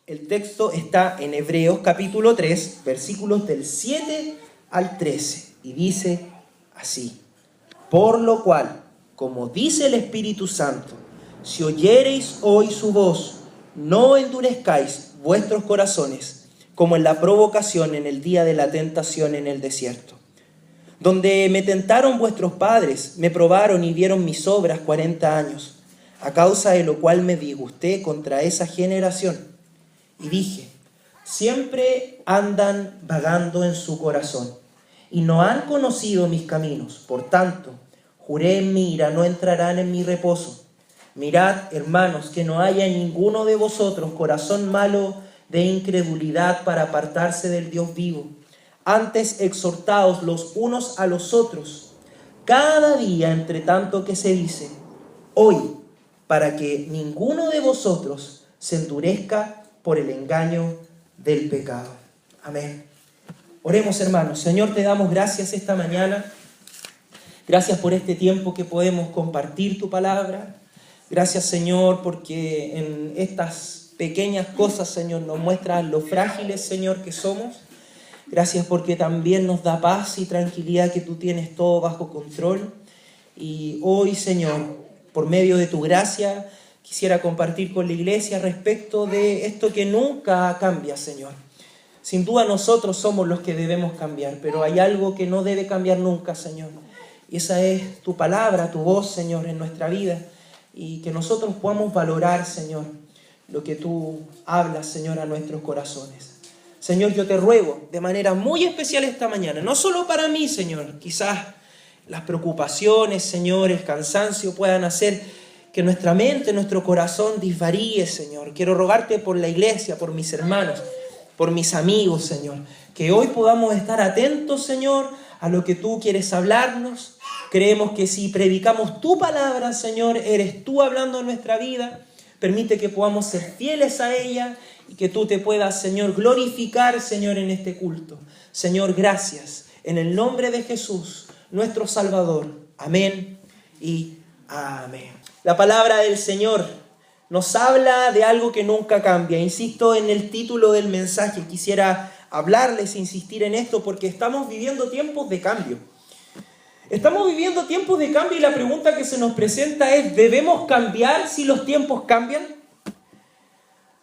El texto está en Hebreos capítulo 3, versículos del 7 al 13, y dice así: por lo cual, como dice el Espíritu Santo, si oyereis hoy su voz, no endurezcáis vuestros corazones, como en la provocación en el día de la tentación en el desierto, donde me tentaron vuestros padres, me probaron y vieron mis obras 40 años, a causa de lo cual me disgusté contra esa generación. Y dije, siempre andan vagando en su corazón, y no han conocido mis caminos. Por tanto, juré en mi ira, no entrarán en mi reposo. Mirad, hermanos, que no haya en ninguno de vosotros corazón malo de incredulidad para apartarse del Dios vivo. Antes exhortaos los unos a los otros, cada día entre tanto que se dice, hoy, para que ninguno de vosotros se endurezca por el engaño del pecado. Amén. Oremos, hermanos. Señor, te damos gracias esta mañana. Gracias por este tiempo que podemos compartir tu palabra. Gracias, Señor, porque en estas pequeñas cosas, Señor, nos muestras lo frágiles, Señor, que somos. Gracias porque también nos da paz y tranquilidad que tú tienes todo bajo control. Y hoy, Señor, por medio de tu gracia, quisiera compartir con la iglesia respecto de esto que nunca cambia, Señor. Sin duda nosotros somos los que debemos cambiar, pero hay algo que no debe cambiar nunca, Señor. Y esa es tu palabra, tu voz, Señor, en nuestra vida. Y que nosotros podamos valorar, Señor, lo que tú hablas, Señor, a nuestros corazones. Señor, yo te ruego de manera muy especial esta mañana, no solo para mí, Señor, quizás las preocupaciones, Señor, el cansancio puedan hacer que nuestra mente, nuestro corazón disvaríe, Señor. Quiero rogarte por la iglesia, por mis hermanos, por mis amigos, Señor, que hoy podamos estar atentos, Señor, a lo que tú quieres hablarnos. Creemos que si predicamos tu palabra, Señor, eres tú hablando en nuestra vida. Permite que podamos ser fieles a ella y que tú te puedas, Señor, glorificar, Señor, en este culto. Señor, gracias. En el nombre de Jesús, nuestro Salvador. Amén y amén. La palabra del Señor nos habla de algo que nunca cambia. Insisto en el título del mensaje. Quisiera hablarles, insistir en esto, porque estamos viviendo tiempos de cambio. Estamos viviendo tiempos de cambio y la pregunta que se nos presenta es, ¿debemos cambiar si los tiempos cambian?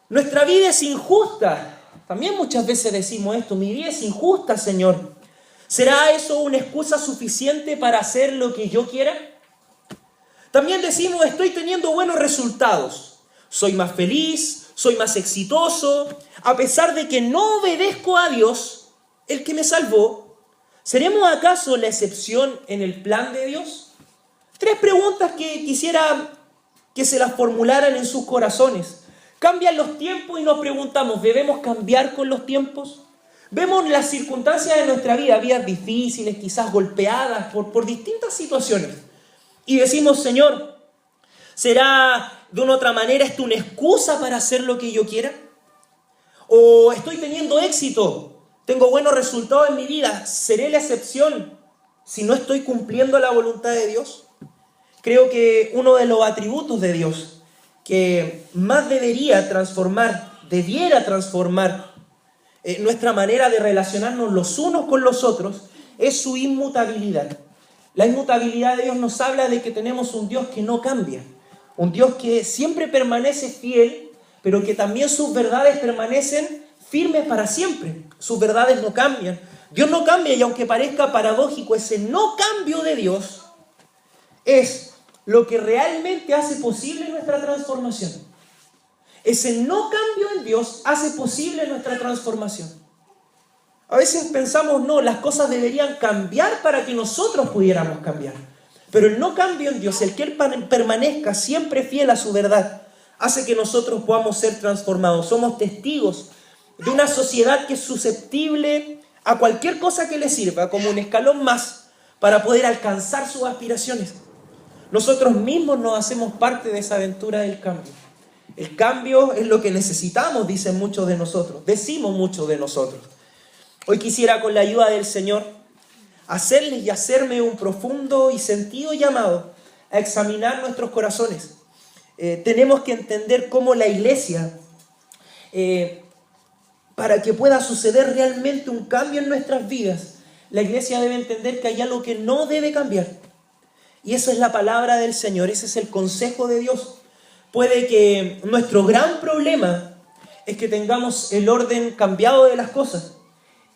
Nuestra vida es injusta. También muchas veces decimos esto, mi vida es injusta, Señor. ¿Será eso una excusa suficiente para hacer lo que yo quiera? También decimos, estoy teniendo buenos resultados. Soy más feliz, soy más exitoso, a pesar de que no obedezco a Dios, el que me salvó. ¿Seremos acaso la excepción en el plan de Dios? 3 preguntas que quisiera que se las formularan en sus corazones. Cambian los tiempos y nos preguntamos, ¿debemos cambiar con los tiempos? Vemos las circunstancias de nuestra vida, vidas difíciles, quizás golpeadas por distintas situaciones. Y decimos, Señor, ¿será de una otra manera esto una excusa para hacer lo que yo quiera? ¿O estoy teniendo éxito? Tengo buenos resultados en mi vida. ¿Seré la excepción si no estoy cumpliendo la voluntad de Dios? Creo que uno de los atributos de Dios que más debiera transformar nuestra manera de relacionarnos los unos con los otros es su inmutabilidad. La inmutabilidad de Dios nos habla de que tenemos un Dios que no cambia, un Dios que siempre permanece fiel, pero que también sus verdades permanecen firmes para siempre. Sus verdades no cambian. Dios no cambia y aunque parezca paradójico, ese no cambio de Dios es lo que realmente hace posible nuestra transformación. Ese no cambio en Dios hace posible nuestra transformación. A veces pensamos, no, las cosas deberían cambiar para que nosotros pudiéramos cambiar. Pero el no cambio en Dios, el que Él permanezca siempre fiel a su verdad, hace que nosotros podamos ser transformados. Somos testigos de una sociedad que es susceptible a cualquier cosa que le sirva como un escalón más para poder alcanzar sus aspiraciones. Nosotros mismos nos hacemos parte de esa aventura del cambio. El cambio es lo que necesitamos, dicen muchos de nosotros, decimos muchos de nosotros. Hoy quisiera, con la ayuda del Señor, hacerles y hacerme un profundo y sentido llamado a examinar nuestros corazones. Tenemos que entender cómo la iglesia para que pueda suceder realmente un cambio en nuestras vidas, la iglesia debe entender que hay algo que no debe cambiar. Y esa es la palabra del Señor, ese es el consejo de Dios. Puede que nuestro gran problema es que tengamos el orden cambiado de las cosas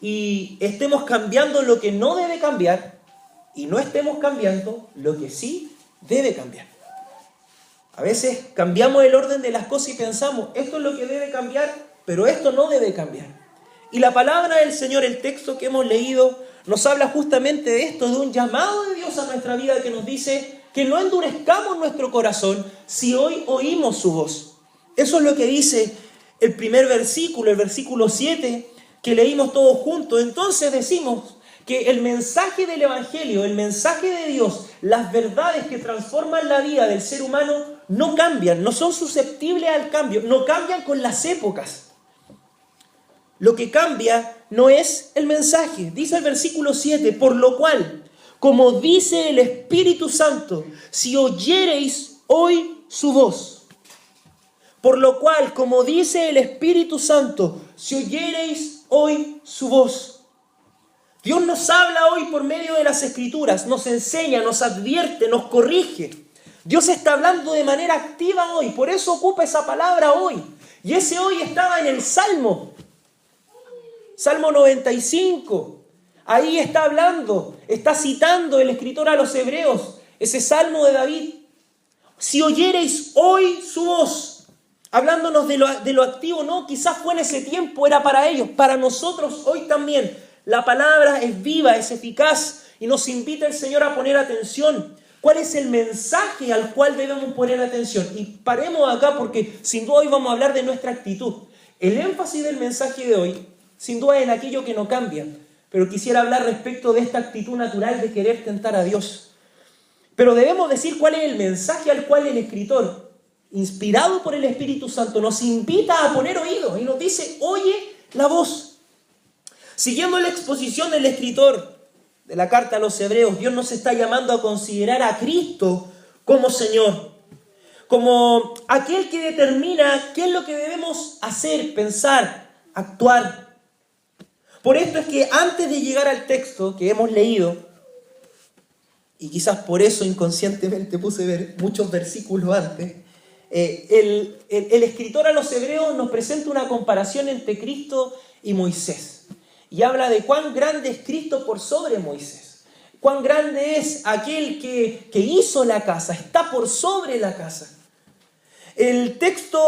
y estemos cambiando lo que no debe cambiar y no estemos cambiando lo que sí debe cambiar. A veces cambiamos el orden de las cosas y pensamos, esto es lo que debe cambiar, pero esto no debe cambiar. Y la palabra del Señor, el texto que hemos leído, nos habla justamente de esto, de un llamado de Dios a nuestra vida que nos dice que no endurezcamos nuestro corazón si hoy oímos su voz. Eso es lo que dice el primer versículo, el versículo 7, que leímos todos juntos. Entonces decimos que el mensaje del Evangelio, el mensaje de Dios, las verdades que transforman la vida del ser humano no cambian, no son susceptibles al cambio, no cambian con las épocas. Lo que cambia no es el mensaje. Dice el versículo 7, por lo cual, como dice el Espíritu Santo, si oyereis hoy su voz. Por lo cual, como dice el Espíritu Santo, si oyereis hoy su voz. Dios nos habla hoy por medio de las Escrituras, nos enseña, nos advierte, nos corrige. Dios está hablando de manera activa hoy, por eso ocupa esa palabra hoy. Y ese hoy estaba en el Salmo 95, ahí está hablando, está citando el escritor a los hebreos, ese Salmo de David. Si oyereis hoy su voz, hablándonos de lo activo, no, quizás fue en ese tiempo, era para ellos, para nosotros hoy también. La palabra es viva, es eficaz y nos invita el Señor a poner atención. ¿Cuál es el mensaje al cual debemos poner atención? Y paremos acá porque sin duda hoy vamos a hablar de nuestra actitud. El énfasis del mensaje de hoy sin duda en aquello que no cambia, pero quisiera hablar respecto de esta actitud natural de querer tentar a Dios. Pero debemos decir cuál es el mensaje al cual el escritor, inspirado por el Espíritu Santo, nos invita a poner oído y nos dice, oye la voz. Siguiendo la exposición del escritor de la carta a los hebreos, Dios nos está llamando a considerar a Cristo como Señor, como aquel que determina qué es lo que debemos hacer, pensar, actuar. Por esto es que antes de llegar al texto que hemos leído, y quizás por eso inconscientemente puse ver muchos versículos antes, el escritor a los hebreos nos presenta una comparación entre Cristo y Moisés. Y habla de cuán grande es Cristo por sobre Moisés. Cuán grande es aquel que hizo la casa, está por sobre la casa. El texto,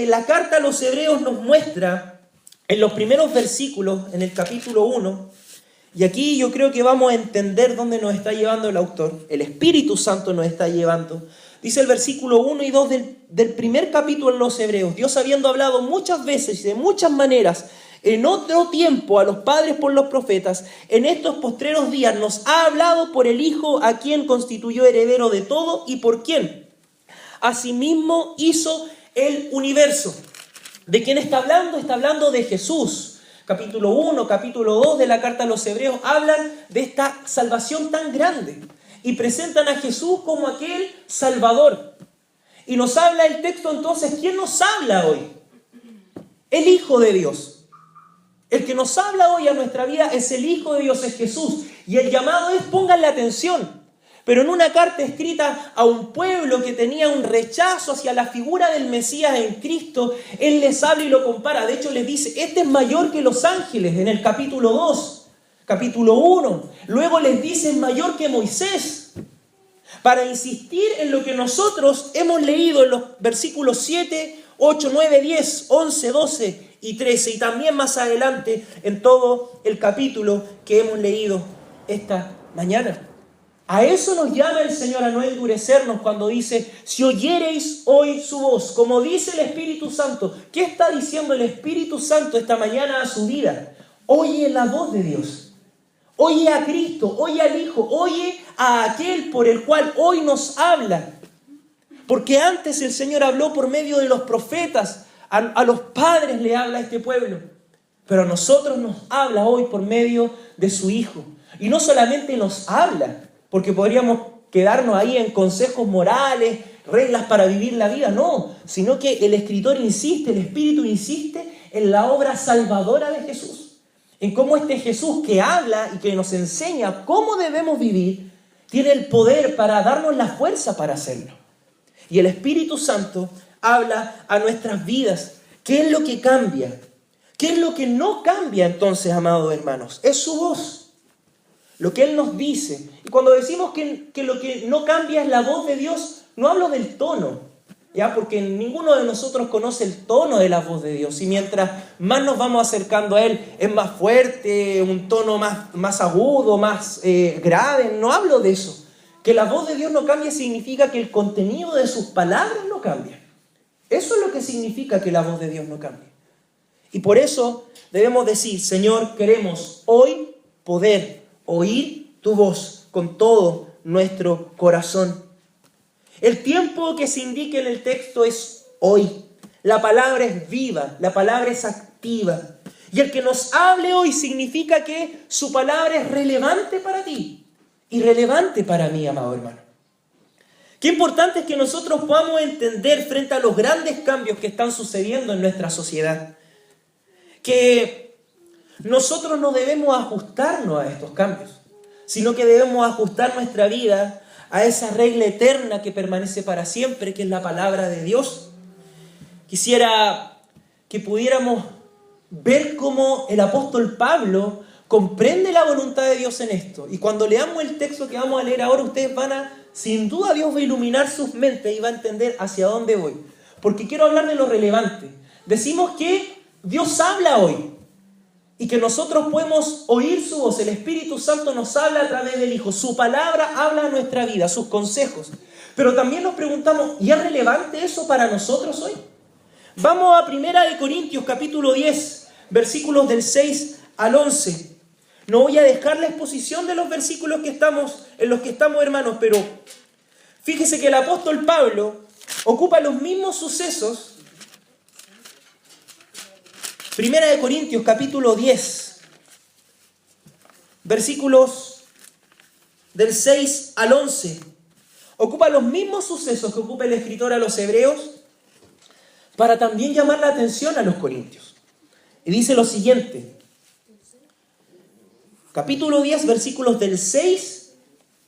la carta a los hebreos nos muestra en los primeros versículos, en el capítulo 1, y aquí yo creo que vamos a entender dónde nos está llevando el autor. El Espíritu Santo nos está llevando. Dice el versículo 1 y 2 del primer capítulo en los Hebreos. Dios, habiendo hablado muchas veces y de muchas maneras en otro tiempo a los padres por los profetas, en estos postreros días nos ha hablado por el Hijo, a quien constituyó heredero de todo y por quien asimismo hizo el universo. ¿De quién está hablando? Está hablando de Jesús. Capítulo 1, capítulo 2 de la carta a los Hebreos hablan de esta salvación tan grande y presentan a Jesús como aquel Salvador. Y nos habla el texto entonces, ¿quién nos habla hoy? El Hijo de Dios. El que nos habla hoy a nuestra vida es el Hijo de Dios, es Jesús. Y el llamado es, pónganle atención. Pero en una carta escrita a un pueblo que tenía un rechazo hacia la figura del Mesías en Cristo, Él les habla y lo compara. De hecho, les dice, este es mayor que los ángeles en el capítulo 2, capítulo 1. Luego les dice, es mayor que Moisés. Para insistir en lo que nosotros hemos leído en los versículos 7, 8, 9, 10, 11, 12 y 13. Y también más adelante en todo el capítulo que hemos leído esta mañana. A eso nos llama el Señor, a no endurecernos cuando dice, si oyereis hoy su voz, como dice el Espíritu Santo. ¿Qué está diciendo el Espíritu Santo esta mañana a su vida? Oye la voz de Dios, oye a Cristo, oye al Hijo, oye a aquel por el cual hoy nos habla. Porque antes el Señor habló por medio de los profetas, a los padres le habla a este pueblo, pero a nosotros nos habla hoy por medio de su Hijo. Y no solamente nos habla, porque podríamos quedarnos ahí en consejos morales, reglas para vivir la vida, no, sino que el escritor insiste, el Espíritu insiste en la obra salvadora de Jesús, en cómo este Jesús que habla y que nos enseña cómo debemos vivir, tiene el poder para darnos la fuerza para hacerlo. Y el Espíritu Santo habla a nuestras vidas. ¿Qué es lo que cambia? ¿Qué es lo que no cambia entonces, amados hermanos? Es su voz, lo que Él nos dice. Y cuando decimos que lo que no cambia es la voz de Dios, no hablo del tono, ¿ya? Porque ninguno de nosotros conoce el tono de la voz de Dios. Y mientras más nos vamos acercando a Él, es más fuerte, un tono más agudo, más grave. No hablo de eso. Que la voz de Dios no cambia significa que el contenido de sus palabras no cambia. Eso es lo que significa que la voz de Dios no cambia. Y por eso debemos decir: Señor, queremos hoy poder oír tu voz con todo nuestro corazón. El tiempo que se indica en el texto es hoy. La palabra es viva, la palabra es activa. Y el que nos hable hoy significa que su palabra es relevante para ti y relevante para mí, amado hermano. Qué importante es que nosotros podamos entender frente a los grandes cambios que están sucediendo en nuestra sociedad, que nosotros no debemos ajustarnos a estos cambios, sino que debemos ajustar nuestra vida a esa regla eterna que permanece para siempre, que es la palabra de Dios. Quisiera que pudiéramos ver cómo el apóstol Pablo comprende la voluntad de Dios en esto. Y cuando leamos el texto que vamos a leer ahora, ustedes sin duda Dios va a iluminar sus mentes y va a entender hacia dónde voy. Porque quiero hablar de lo relevante. Decimos que Dios habla hoy y que nosotros podemos oír su voz. El Espíritu Santo nos habla a través del Hijo. Su palabra habla a nuestra vida, sus consejos. Pero también nos preguntamos, ¿y es relevante eso para nosotros hoy? Vamos a 1 Corintios capítulo 10, versículos del 6 al 11. No voy a dejar la exposición de los versículos en los que estamos, hermanos, pero fíjese que el apóstol Pablo ocupa los mismos sucesos. 1 Corintios capítulo 10, versículos del 6 al 11. Ocupa los mismos sucesos que ocupa el escritor a los hebreos para también llamar la atención a los corintios. Y dice lo siguiente. Capítulo 10, versículos del 6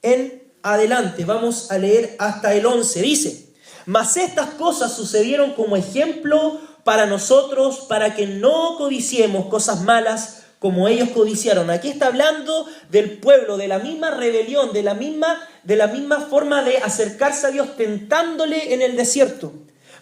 en adelante. Vamos a leer hasta el 11. Dice: mas estas cosas sucedieron como ejemplo para nosotros, para que no codiciemos cosas malas como ellos codiciaron. Aquí está hablando del pueblo, de la misma rebelión, de la misma forma de acercarse a Dios, tentándole en el desierto.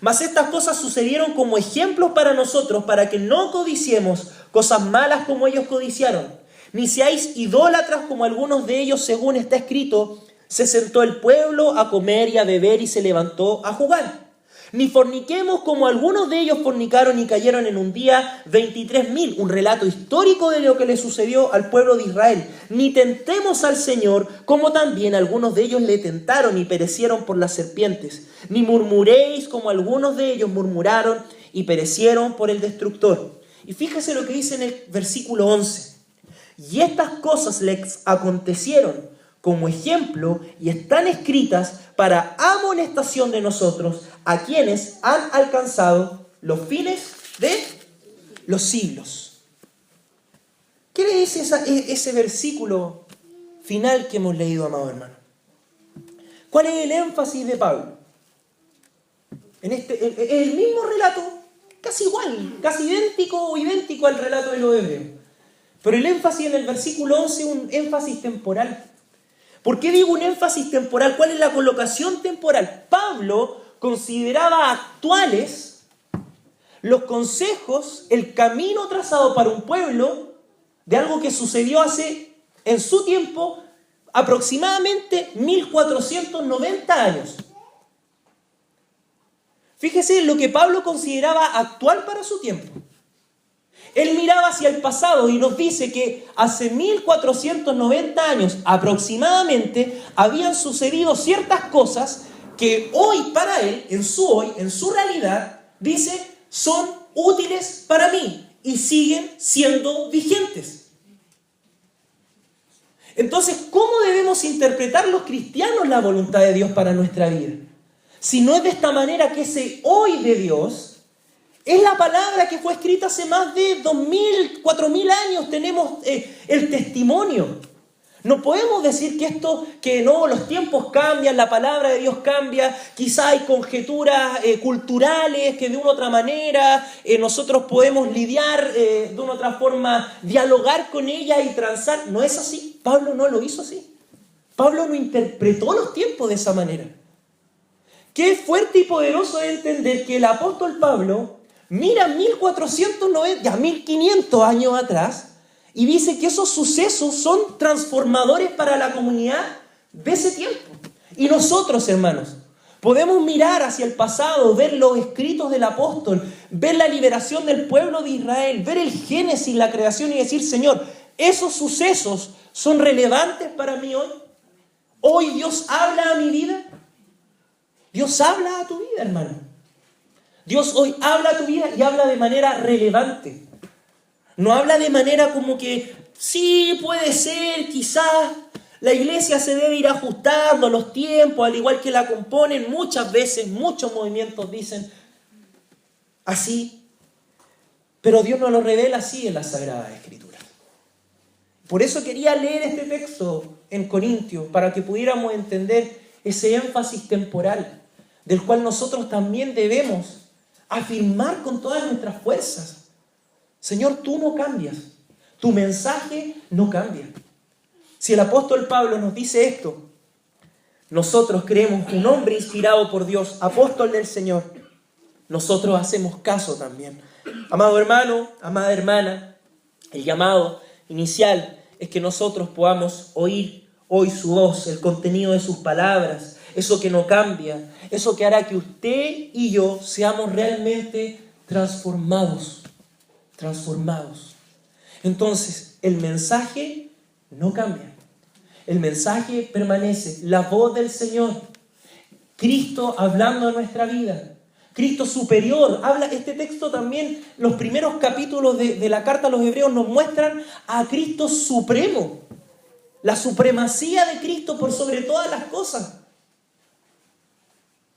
Mas estas cosas sucedieron como ejemplos para nosotros, para que no codiciemos cosas malas como ellos codiciaron. Ni seáis idólatras como algunos de ellos, según está escrito: se sentó el pueblo a comer y a beber y se levantó a jugar. Ni forniquemos como algunos de ellos fornicaron y cayeron en un día 23.000, un relato histórico de lo que le sucedió al pueblo de Israel. Ni tentemos al Señor como también algunos de ellos le tentaron y perecieron por las serpientes. Ni murmuréis como algunos de ellos murmuraron y perecieron por el destructor. Y fíjese lo que dice en el versículo 11. Y estas cosas les acontecieron como ejemplo y están escritas para amonestación de nosotros, a quienes han alcanzado los fines de los siglos. ¿Qué le dice ese versículo final que hemos leído, amado hermano? ¿Cuál es el énfasis de Pablo? En el mismo relato, casi igual, casi idéntico al relato de los hebreos. Pero el énfasis en el versículo 11 es un énfasis temporal. ¿Por qué digo un énfasis temporal? ¿Cuál es la colocación temporal? Pablo consideraba actuales los consejos, el camino trazado para un pueblo de algo que sucedió en su tiempo, aproximadamente 1490 años. Fíjese en lo que Pablo consideraba actual para su tiempo. Él miraba hacia el pasado y nos dice que hace 1490 años aproximadamente habían sucedido ciertas cosas que hoy para él, en su realidad, dice, son útiles para mí y siguen siendo vigentes. Entonces, ¿cómo debemos interpretar los cristianos la voluntad de Dios para nuestra vida? Si no es de esta manera, que ese hoy de Dios Es la palabra que fue escrita hace más de 2000, 4000 años. Tenemos el testimonio. No podemos decir que no, los tiempos cambian, la palabra de Dios cambia, quizá hay conjeturas culturales que de una u otra manera nosotros podemos lidiar de una u otra forma, dialogar con ella y transar. No es así. Pablo no lo hizo así. Pablo no interpretó los tiempos de esa manera. Qué fuerte y poderoso es entender que el apóstol Pablo mira 1490, ya 1500 años atrás y dice que esos sucesos son transformadores para la comunidad de ese tiempo. Y nosotros, hermanos, podemos mirar hacia el pasado, ver los escritos del apóstol, ver la liberación del pueblo de Israel, ver el Génesis, la creación y decir, Señor, esos sucesos son relevantes para mí hoy. Hoy Dios habla a mi vida. Dios habla a tu vida, hermano. Dios hoy habla a tu vida y habla de manera relevante. No habla de manera como que, sí, puede ser, quizás la iglesia se debe ir ajustando a los tiempos, al igual que la componen. Muchas veces, muchos movimientos dicen así. Pero Dios nos lo revela así en las Sagradas Escrituras. Por eso quería leer este texto en Corintios, para que pudiéramos entender ese énfasis temporal, del cual nosotros también debemos afirmar con todas nuestras fuerzas. Señor, tú no cambias, tu mensaje no cambia. Si el apóstol Pablo nos dice esto, nosotros creemos que un hombre inspirado por Dios, apóstol del Señor, nosotros hacemos caso también. Amado hermano, amada hermana, el llamado inicial es que nosotros podamos oír hoy su voz, el contenido de sus palabras, eso que no cambia, eso que hará que usted y yo seamos realmente transformados. Entonces, el mensaje no cambia. El mensaje permanece. La voz del Señor. Cristo hablando en nuestra vida. Cristo superior. Habla este texto también, los primeros capítulos de la carta a los Hebreos nos muestran a Cristo supremo. La supremacía de Cristo por sobre todas las cosas.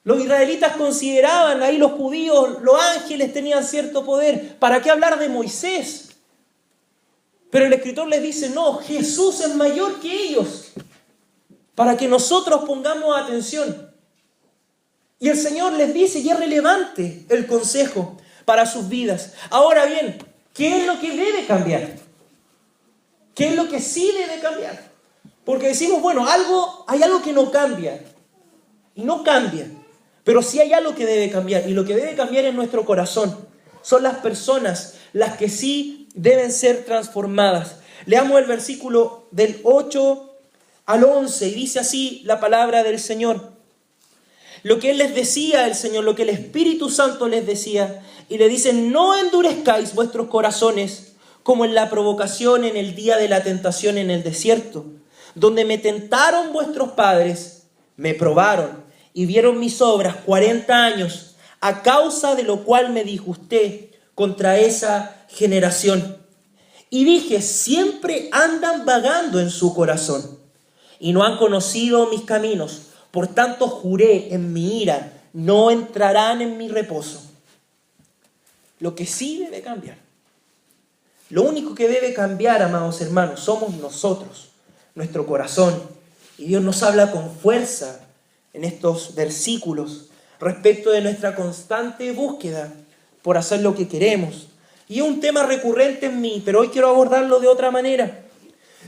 Los israelitas consideraban, ahí los judíos, los ángeles tenían cierto poder. ¿Para qué hablar de Moisés? Pero el escritor les dice, no, Jesús es mayor que ellos. Para que nosotros pongamos atención. Y el Señor les dice, y es relevante el consejo para sus vidas. Ahora bien, ¿qué es lo que debe cambiar? ¿Qué es lo que sí debe cambiar? Porque decimos, bueno, hay algo que no cambia. Y no cambia. Pero sí hay algo que debe cambiar, y lo que debe cambiar es nuestro corazón. Son las personas las que sí deben ser transformadas. Leamos el versículo del 8 al 11, y dice así la palabra del Señor. Lo que Él les decía, el Señor, lo que el Espíritu Santo les decía, y le dice, no endurezcáis vuestros corazones, como en la provocación en el día de la tentación en el desierto, donde me tentaron vuestros padres, me probaron, y vieron mis obras 40 años, a causa de lo cual me disgusté contra esa generación. Y dije, siempre andan vagando en su corazón, y no han conocido mis caminos. Por tanto juré en mi ira, no entrarán en mi reposo. Lo que sí debe cambiar, lo único que debe cambiar, amados hermanos, somos nosotros, nuestro corazón. Y Dios nos habla con fuerza en estos versículos respecto de nuestra constante búsqueda por hacer lo que queremos. Y es un tema recurrente en mí, pero hoy quiero abordarlo de otra manera.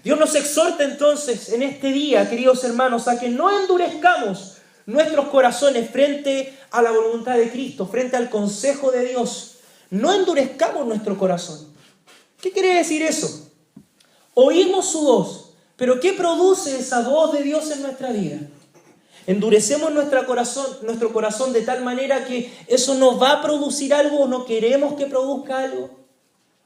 Dios nos exhorta entonces en este día, queridos hermanos, a que no endurezcamos nuestros corazones frente a la voluntad de Cristo, frente al consejo de Dios. No endurezcamos nuestro corazón. ¿Qué quiere decir eso? Oímos su voz, pero ¿qué produce esa voz de Dios en nuestra vida? Endurecemos nuestro corazón de tal manera que eso nos va a producir algo o no queremos que produzca algo.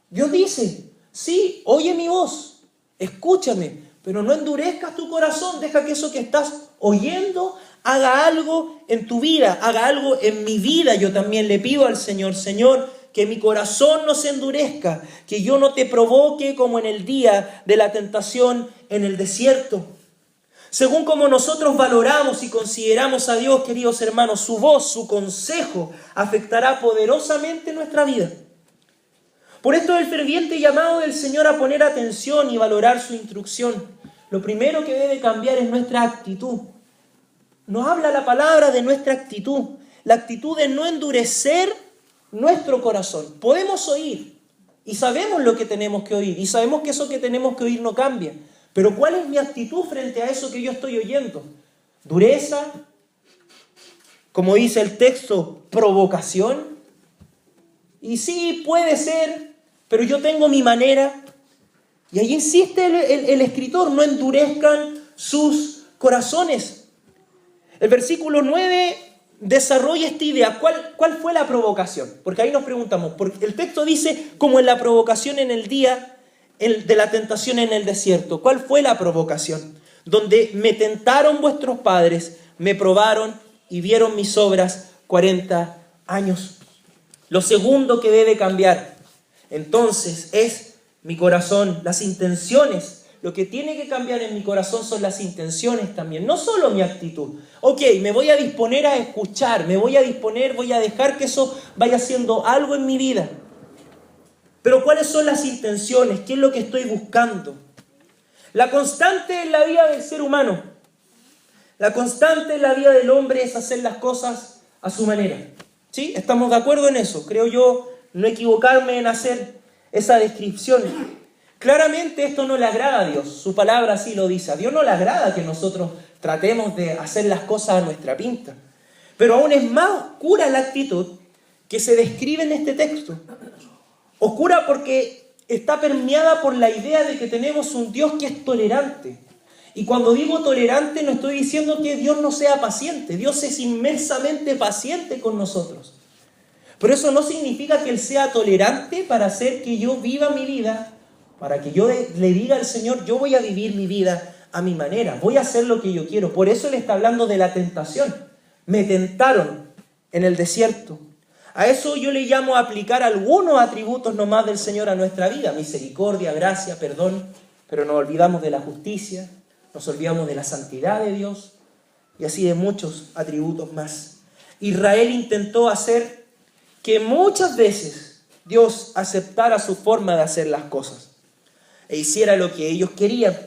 Dios dice, sí, oye mi voz, escúchame, pero no endurezcas tu corazón, deja que eso que estás oyendo haga algo en tu vida, haga algo en mi vida. Yo también le pido al Señor, Señor, que mi corazón no se endurezca, que yo no te provoque como en el día de la tentación en el desierto. Según como nosotros valoramos y consideramos a Dios, queridos hermanos, su voz, su consejo, afectará poderosamente nuestra vida. Por esto el ferviente llamado del Señor a poner atención y valorar su instrucción. Lo primero que debe cambiar es nuestra actitud. Nos habla la palabra de nuestra actitud. La actitud de no endurecer nuestro corazón. Podemos oír y sabemos lo que tenemos que oír y sabemos que eso que tenemos que oír no cambia. Pero ¿cuál es mi actitud frente a eso que yo estoy oyendo? ¿Dureza? Como dice el texto, ¿provocación? Y sí, puede ser, pero yo tengo mi manera. Y ahí insiste el escritor, no endurezcan sus corazones. El versículo 9 desarrolla esta idea. ¿Cuál fue la provocación? Porque ahí nos preguntamos, porque el texto dice, como en la provocación en el día de la tentación en el desierto. ¿Cuál fue la provocación? Donde me tentaron vuestros padres, me probaron y vieron mis obras 40 años. Lo segundo que debe cambiar, entonces, es mi corazón, las intenciones. Lo que tiene que cambiar en mi corazón son las intenciones también, no solo mi actitud. Ok, me voy a disponer a escuchar, voy a dejar que eso vaya haciendo algo en mi vida. Pero ¿cuáles son las intenciones? ¿Qué es lo que estoy buscando? La constante en la vida del ser humano, la constante en la vida del hombre es hacer las cosas a su manera. ¿Sí? ¿Estamos de acuerdo en eso? Creo yo no equivocarme en hacer esa descripción. Claramente esto no le agrada a Dios. Su palabra así lo dice. A Dios no le agrada que nosotros tratemos de hacer las cosas a nuestra pinta. Pero aún es más oscura la actitud que se describe en este texto. Oscura porque está permeada por la idea de que tenemos un Dios que es tolerante. Y cuando digo tolerante no estoy diciendo que Dios no sea paciente. Dios es inmensamente paciente con nosotros. Pero eso no significa que Él sea tolerante para hacer que yo viva mi vida, para que yo le diga al Señor, yo voy a vivir mi vida a mi manera, voy a hacer lo que yo quiero. Por eso Él está hablando de la tentación. Me tentaron en el desierto. A eso yo le llamo a aplicar algunos atributos nomás del Señor a nuestra vida. Misericordia, gracia, perdón. Pero nos olvidamos de la justicia, nos olvidamos de la santidad de Dios y así de muchos atributos más. Israel intentó hacer que muchas veces Dios aceptara su forma de hacer las cosas e hiciera lo que ellos querían.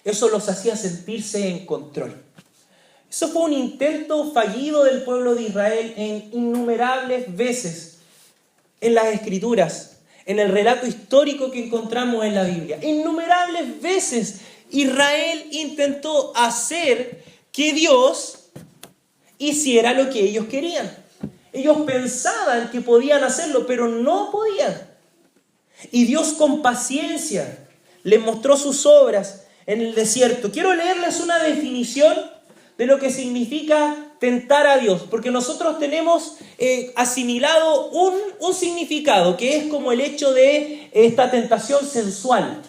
Eso los hacía sentirse en control. Eso fue un intento fallido del pueblo de Israel en innumerables veces en las Escrituras, en el relato histórico que encontramos en la Biblia. Innumerables veces Israel intentó hacer que Dios hiciera lo que ellos querían. Ellos pensaban que podían hacerlo, pero no podían. Y Dios con paciencia les mostró sus obras en el desierto. Quiero leerles una definición de lo que significa tentar a Dios, porque nosotros tenemos asimilado un significado que es como el hecho de esta tentación sensual.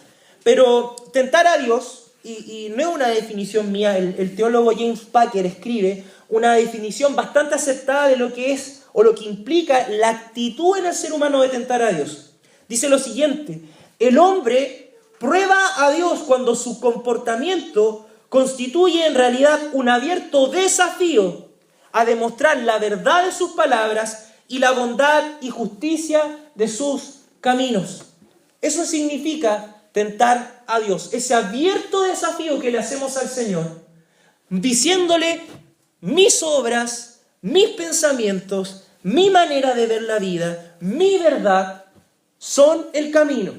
Pero tentar a Dios, y no es una definición mía, el teólogo James Packer escribe una definición bastante aceptada de lo que es o lo que implica la actitud en el ser humano de tentar a Dios. Dice lo siguiente: el hombre prueba a Dios cuando su comportamiento constituye en realidad un abierto desafío a demostrar la verdad de sus palabras y la bondad y justicia de sus caminos. Eso significa tentar a Dios, ese abierto desafío que le hacemos al Señor, diciéndole mis obras, mis pensamientos, mi manera de ver la vida, mi verdad son el camino.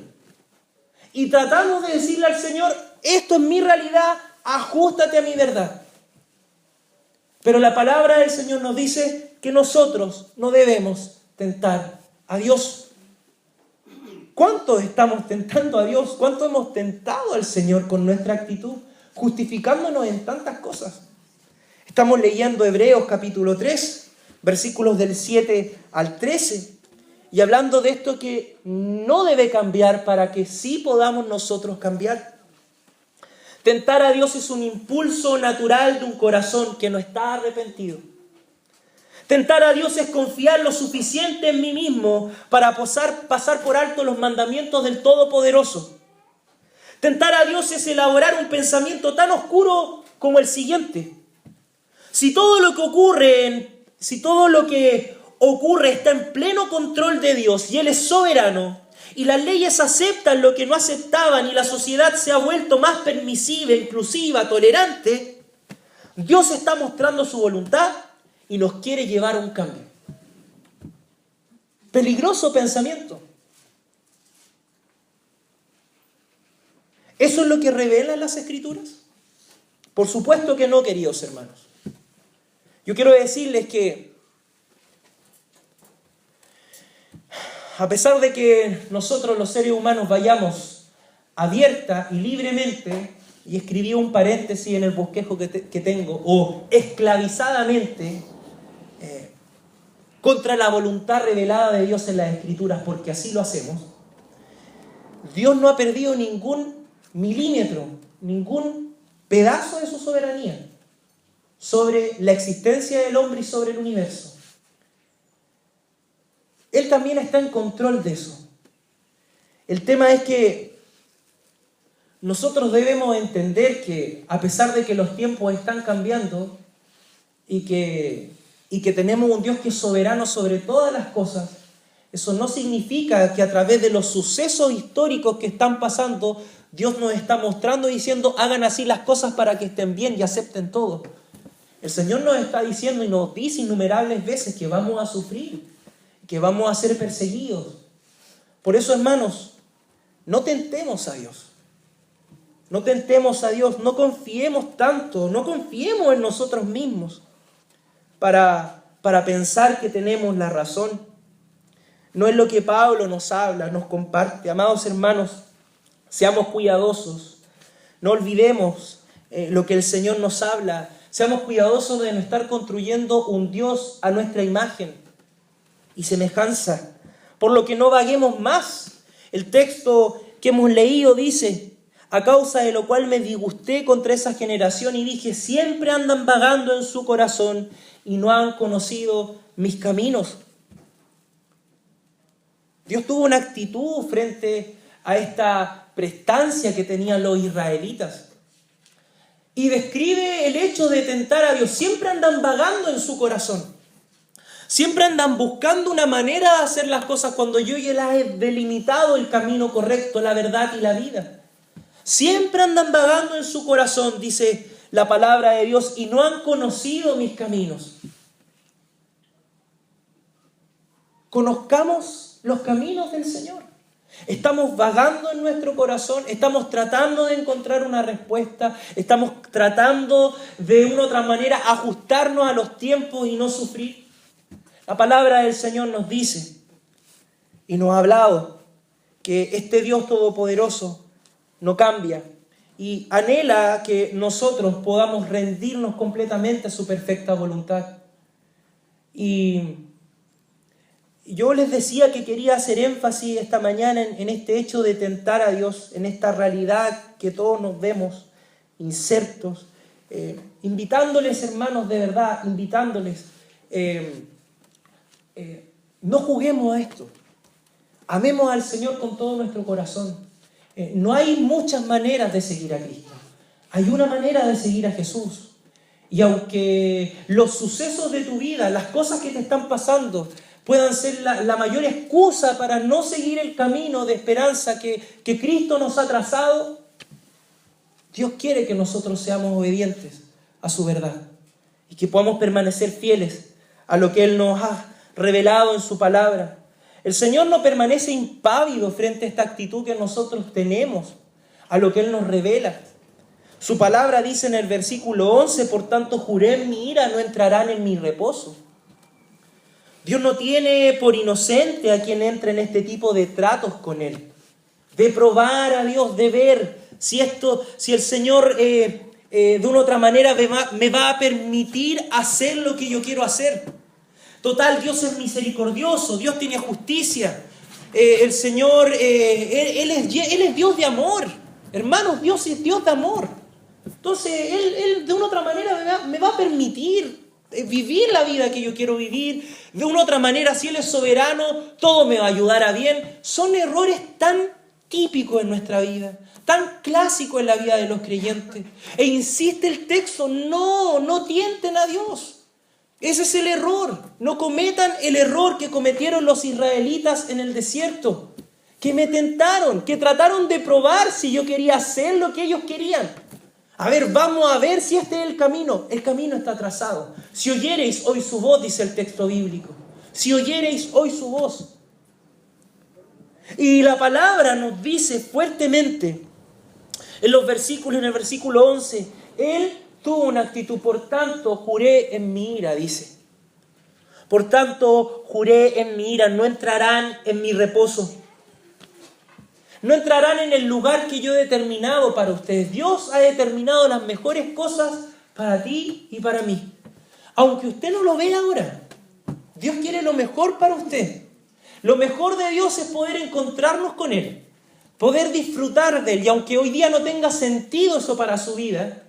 Y tratamos de decirle al Señor, esto es mi realidad, ajústate a mi verdad. Pero la palabra del Señor nos dice que nosotros no debemos tentar a Dios. ¿Cuánto estamos tentando a Dios? ¿Cuánto hemos tentado al Señor con nuestra actitud? Justificándonos en tantas cosas. Estamos leyendo Hebreos capítulo 3, versículos del 7 al 13, y hablando de esto que no debe cambiar para que sí podamos nosotros cambiar. Tentar a Dios es un impulso natural de un corazón que no está arrepentido. Tentar a Dios es confiar lo suficiente en mí mismo para pasar por alto los mandamientos del Todopoderoso. Tentar a Dios es elaborar un pensamiento tan oscuro como el siguiente. Si todo lo que ocurre está en pleno control de Dios y Él es soberano, y las leyes aceptan lo que no aceptaban y la sociedad se ha vuelto más permisiva, inclusiva, tolerante, Dios está mostrando su voluntad y nos quiere llevar a un cambio. Peligroso pensamiento. ¿Eso es lo que revelan las Escrituras? Por supuesto que no, queridos hermanos. Yo quiero decirles que a pesar de que nosotros los seres humanos vayamos abierta y libremente, y escribí un paréntesis en el bosquejo que tengo, o esclavizadamente, contra la voluntad revelada de Dios en las Escrituras, porque así lo hacemos, Dios no ha perdido ningún milímetro, ningún pedazo de su soberanía sobre la existencia del hombre y sobre el universo. Él también está en control de eso. El tema es que nosotros debemos entender que a pesar de que los tiempos están cambiando y que tenemos un Dios que es soberano sobre todas las cosas, eso no significa que a través de los sucesos históricos que están pasando, Dios nos está mostrando y diciendo, hagan así las cosas para que estén bien y acepten todo. El Señor nos está diciendo y nos dice innumerables veces que vamos a sufrir, que vamos a ser perseguidos. Por eso, hermanos, no tentemos a Dios. No tentemos a Dios, no confiemos tanto, no confiemos en nosotros mismos para pensar que tenemos la razón. No es lo que Pablo nos habla, nos comparte. Amados hermanos, seamos cuidadosos. No olvidemos lo que el Señor nos habla. Seamos cuidadosos de no estar construyendo un Dios a nuestra imagen y semejanza, por lo que no vaguemos más. El texto que hemos leído dice, a causa de lo cual me disgusté contra esa generación y dije, siempre andan vagando en su corazón y no han conocido mis caminos. Dios tuvo una actitud frente a esta prestancia que tenían los israelitas y describe el hecho de tentar a Dios. Siempre andan vagando en su corazón. Siempre andan buscando una manera de hacer las cosas cuando yo ya les he delimitado el camino correcto, la verdad y la vida. Siempre andan vagando en su corazón, dice la palabra de Dios, y no han conocido mis caminos. Conozcamos los caminos del Señor. Estamos vagando en nuestro corazón, estamos tratando de encontrar una respuesta, estamos tratando de una u otra manera ajustarnos a los tiempos y no sufrir. La palabra del Señor nos dice y nos ha hablado que este Dios todopoderoso no cambia y anhela que nosotros podamos rendirnos completamente a su perfecta voluntad. Y yo les decía que quería hacer énfasis esta mañana en este hecho de tentar a Dios, en esta realidad que todos nos vemos insertos, invitándoles, hermanos, de verdad, invitándoles, no juguemos a esto. Amemos al Señor con todo nuestro corazón. No hay muchas maneras de seguir a Cristo. Hay una manera de seguir a Jesús. Y aunque los sucesos de tu vida, las cosas que te están pasando, puedan ser la mayor excusa para no seguir el camino de esperanza que Cristo nos ha trazado, Dios quiere que nosotros seamos obedientes a su verdad y que podamos permanecer fieles a lo que Él nos ha revelado en su palabra. El Señor no permanece impávido frente a esta actitud que nosotros tenemos, a lo que Él nos revela. Su palabra dice en el versículo 11, por tanto juré en mi ira, no entrarán en mi reposo. Dios no tiene por inocente a quien entre en este tipo de tratos con Él, de probar a Dios, de ver si el Señor de una u otra manera me va a permitir hacer lo que yo quiero hacer. Total, Dios es misericordioso, Dios tiene justicia. El Señor, Él es Dios de amor. Hermanos, Dios es Dios de amor. Entonces, Él de una u otra manera me va a permitir vivir la vida que yo quiero vivir. De una u otra manera, si Él es soberano, todo me va a ayudar a bien. Son errores tan típico en nuestra vida, tan clásico en la vida de los creyentes. E insiste el texto, no tienten a Dios. Ese es el error. No cometan el error que cometieron los israelitas en el desierto, que me tentaron, que trataron de probar si yo quería hacer lo que ellos querían. A ver, vamos a ver si este es el camino. El camino está trazado. Si oyereis hoy su voz, dice el texto bíblico. Si oyereis hoy su voz. Y la palabra nos dice fuertemente en el versículo 11, Él tuvo una actitud, por tanto juré en mi ira, dice. Por tanto juré en mi ira, no entrarán en mi reposo. No entrarán en el lugar que yo he determinado para ustedes. Dios ha determinado las mejores cosas para ti y para mí. Aunque usted no lo vea ahora, Dios quiere lo mejor para usted. Lo mejor de Dios es poder encontrarnos con Él, poder disfrutar de Él. Y aunque hoy día no tenga sentido eso para su vida,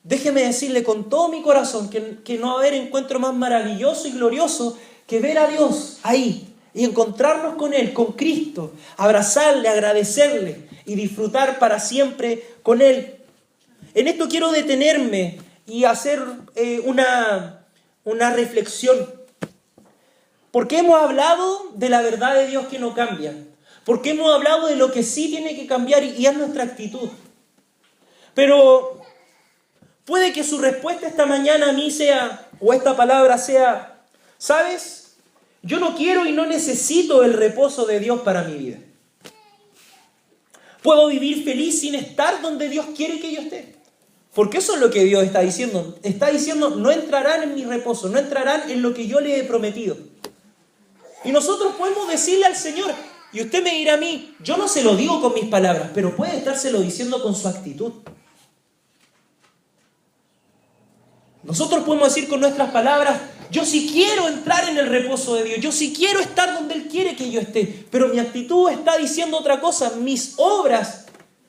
déjeme decirle con todo mi corazón que no va a haber encuentro más maravilloso y glorioso que ver a Dios ahí y encontrarnos con Él, con Cristo, abrazarle, agradecerle y disfrutar para siempre con Él. En esto quiero detenerme y hacer una reflexión. Porque hemos hablado de la verdad de Dios que no cambia. Porque hemos hablado de lo que sí tiene que cambiar y es nuestra actitud. Pero puede que su respuesta esta mañana a mí sea, o esta palabra sea, ¿sabes? Yo no quiero y no necesito el reposo de Dios para mi vida. Puedo vivir feliz sin estar donde Dios quiere que yo esté. Porque eso es lo que Dios está diciendo. Está diciendo, no entrarán en mi reposo, no entrarán en lo que yo les he prometido. Y nosotros podemos decirle al Señor, y usted me dirá a mí, yo no se lo digo con mis palabras, pero puede estárselo diciendo con su actitud. Nosotros podemos decir con nuestras palabras, yo sí quiero entrar en el reposo de Dios, yo sí quiero estar donde Él quiere que yo esté, pero mi actitud está diciendo otra cosa, mis obras,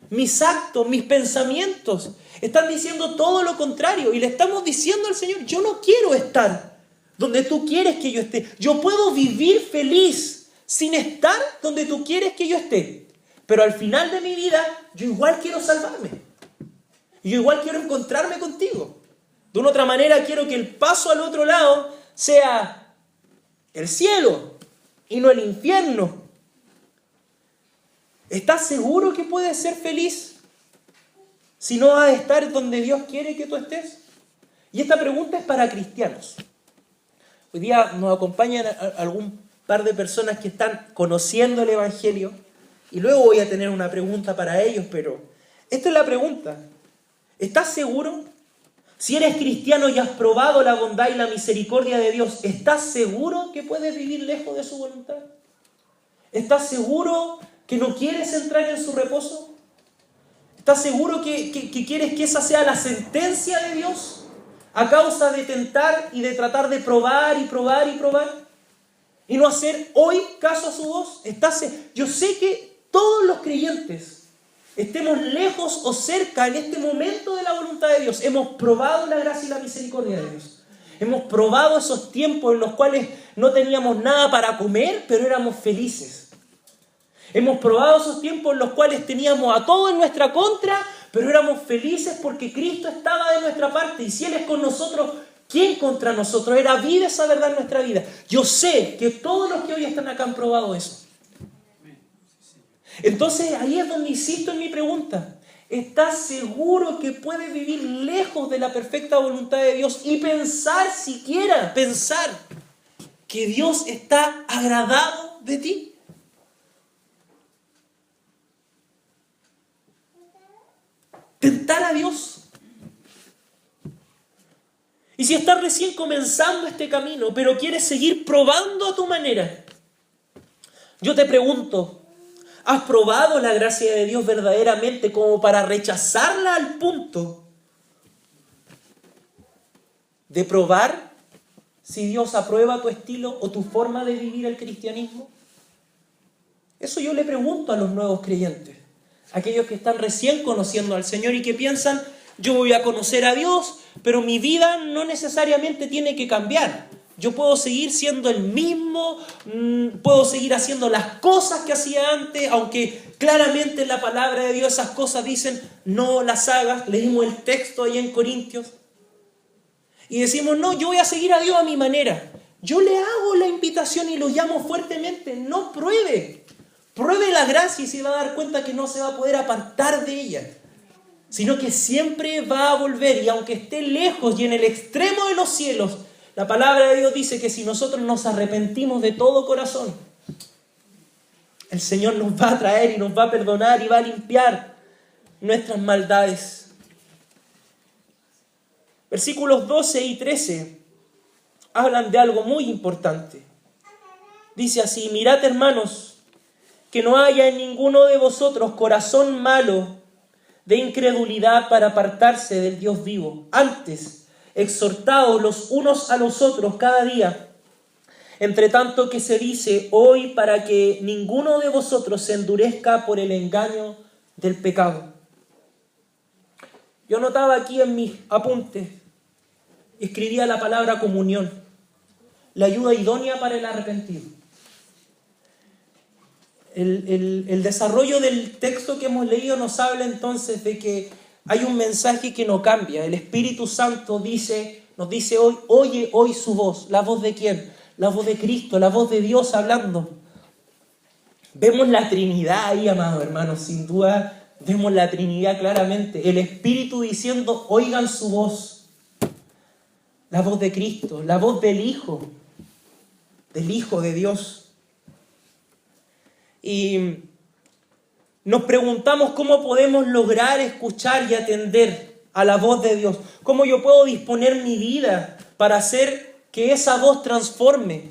mis actos, mis pensamientos, están diciendo todo lo contrario, y le estamos diciendo al Señor, yo no quiero estar donde tú quieres que yo esté. Yo puedo vivir feliz sin estar donde tú quieres que yo esté. Pero al final de mi vida, yo igual quiero salvarme. Yo igual quiero encontrarme contigo. De una otra manera, quiero que el paso al otro lado sea el cielo y no el infierno. ¿Estás seguro que puedes ser feliz si no vas a estar donde Dios quiere que tú estés? Y esta pregunta es para cristianos. Hoy día nos acompañan algún par de personas que están conociendo el Evangelio y luego voy a tener una pregunta para ellos, pero esta es la pregunta. ¿Estás seguro? Si eres cristiano y has probado la bondad y la misericordia de Dios, ¿estás seguro que puedes vivir lejos de su voluntad? ¿Estás seguro que no quieres entrar en su reposo? ¿Estás seguro que quieres que esa sea la sentencia de Dios? A causa de tentar y de tratar de probar y probar y probar. Y no hacer hoy caso a su voz. Yo sé que todos los creyentes, estemos lejos o cerca en este momento de la voluntad de Dios, hemos probado la gracia y la misericordia de Dios. Hemos probado esos tiempos en los cuales no teníamos nada para comer, pero éramos felices. Hemos probado esos tiempos en los cuales teníamos a todo en nuestra contra, pero éramos felices porque Cristo estaba de nuestra parte. Y si Él es con nosotros, ¿quién contra nosotros? Era vida esa verdad en nuestra vida. Yo sé que todos los que hoy están acá han probado eso. Entonces ahí es donde insisto en mi pregunta. ¿Estás seguro que puedes vivir lejos de la perfecta voluntad de Dios y pensar que Dios está agradado de ti? Tentar a Dios. Y si estás recién comenzando este camino, pero quieres seguir probando a tu manera, yo te pregunto, ¿has probado la gracia de Dios verdaderamente como para rechazarla al punto de probar si Dios aprueba tu estilo o tu forma de vivir el cristianismo? Eso yo le pregunto a los nuevos creyentes. Aquellos que están recién conociendo al Señor y que piensan, yo voy a conocer a Dios, pero mi vida no necesariamente tiene que cambiar. Yo puedo seguir siendo el mismo, puedo seguir haciendo las cosas que hacía antes, aunque claramente en la palabra de Dios esas cosas dicen no las hagas. Leímos el texto ahí en Corintios y decimos no, yo voy a seguir a Dios a mi manera. Yo le hago la invitación y lo llamo fuertemente, no pruebe la gracia y se va a dar cuenta que no se va a poder apartar de ella, sino que siempre va a volver, y aunque esté lejos y en el extremo de los cielos, la palabra de Dios dice que si nosotros nos arrepentimos de todo corazón, el Señor nos va a traer y nos va a perdonar y va a limpiar nuestras maldades. Versículos 12 y 13 hablan de algo muy importante. Dice así: mirad, hermanos, que no haya en ninguno de vosotros corazón malo de incredulidad para apartarse del Dios vivo. Antes, exhortaos los unos a los otros cada día, entre tanto que se dice hoy, para que ninguno de vosotros se endurezca por el engaño del pecado. Yo notaba aquí en mis apuntes, escribía la palabra comunión, la ayuda idónea para el arrepentido. El desarrollo del texto que hemos leído nos habla entonces de que hay un mensaje que no cambia. El Espíritu Santo nos dice hoy, oye hoy su voz. ¿La voz de quién? La voz de Cristo, la voz de Dios hablando. Vemos la Trinidad ahí, amados hermanos, sin duda vemos la Trinidad claramente. El Espíritu diciendo, oigan su voz. La voz de Cristo, la voz del Hijo de Dios. Y nos preguntamos cómo podemos lograr escuchar y atender a la voz de Dios. ¿Cómo yo puedo disponer mi vida para hacer que esa voz transforme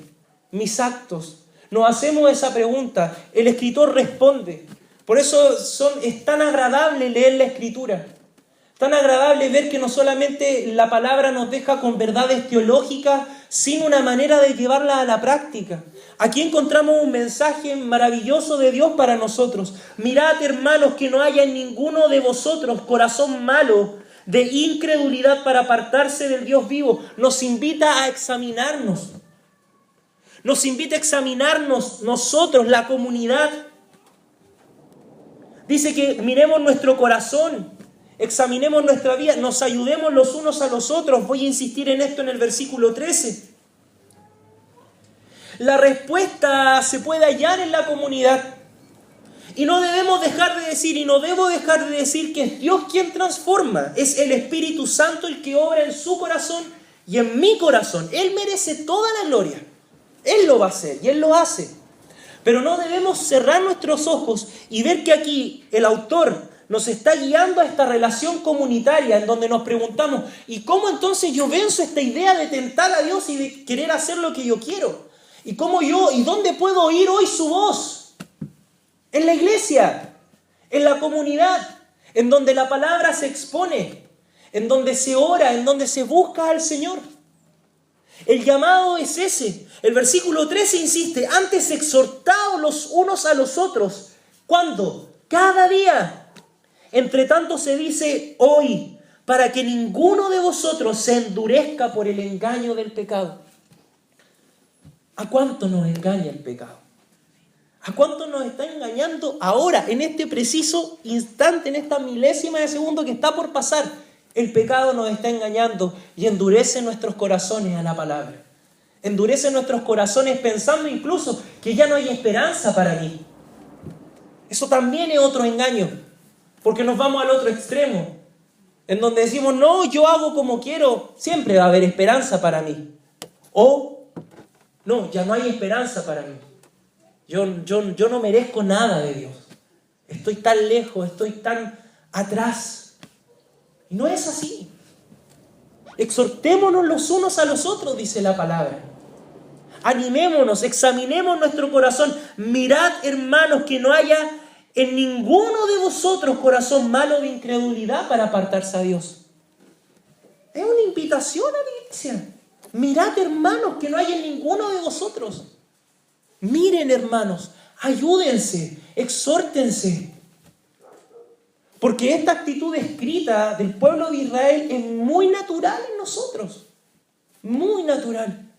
mis actos? Nos hacemos esa pregunta. El escritor responde. Por eso es tan agradable leer la Escritura. Tan agradable ver que no solamente la palabra nos deja con verdades teológicas, sino una manera de llevarla a la práctica. Aquí encontramos un mensaje maravilloso de Dios para nosotros. Mirad, hermanos, que no haya en ninguno de vosotros corazón malo de incredulidad para apartarse del Dios vivo. Nos invita a examinarnos. Nos invita a examinarnos nosotros, la comunidad. Dice que miremos nuestro corazón, examinemos nuestra vida, nos ayudemos los unos a los otros. Voy a insistir en esto en el versículo 13. La respuesta se puede hallar en la comunidad. Y no debemos dejar de decir, y no debo dejar de decir que es Dios quien transforma. Es el Espíritu Santo el que obra en su corazón y en mi corazón. Él merece toda la gloria. Él lo va a hacer y Él lo hace. Pero no debemos cerrar nuestros ojos y ver que aquí el autor nos está guiando a esta relación comunitaria en donde nos preguntamos, ¿y cómo entonces yo venzo esta idea de tentar a Dios y de querer hacer lo que yo quiero? ¿Y dónde puedo oír hoy su voz? En la iglesia, en la comunidad, en donde la palabra se expone, en donde se ora, en donde se busca al Señor. El llamado es ese. El versículo 13 insiste, antes exhortaos los unos a los otros. ¿Cuándo? Cada día. Entre tanto se dice hoy, para que ninguno de vosotros se endurezca por el engaño del pecado. ¿A cuánto nos engaña el pecado? ¿A cuánto nos está engañando ahora, en este preciso instante, en esta milésima de segundo que está por pasar? El pecado nos está engañando y endurece nuestros corazones a la palabra. Endurece nuestros corazones pensando incluso que ya no hay esperanza para mí. Eso también es otro engaño, porque nos vamos al otro extremo, en donde decimos, no, yo hago como quiero, siempre va a haber esperanza para mí. O no, ya no hay esperanza para mí. Yo no merezco nada de Dios. Estoy tan lejos, estoy tan atrás. Y no es así. Exhortémonos los unos a los otros, dice la palabra. Animémonos, examinemos nuestro corazón. Mirad, hermanos, que no haya en ninguno de vosotros corazón malo de incredulidad para apartarse a Dios. Es una invitación a la iglesia. Mirad, hermanos, que no haya en ninguno de vosotros. Miren, hermanos, ayúdense, exhórtense. Porque esta actitud escrita del pueblo de Israel es muy natural en nosotros. Muy natural.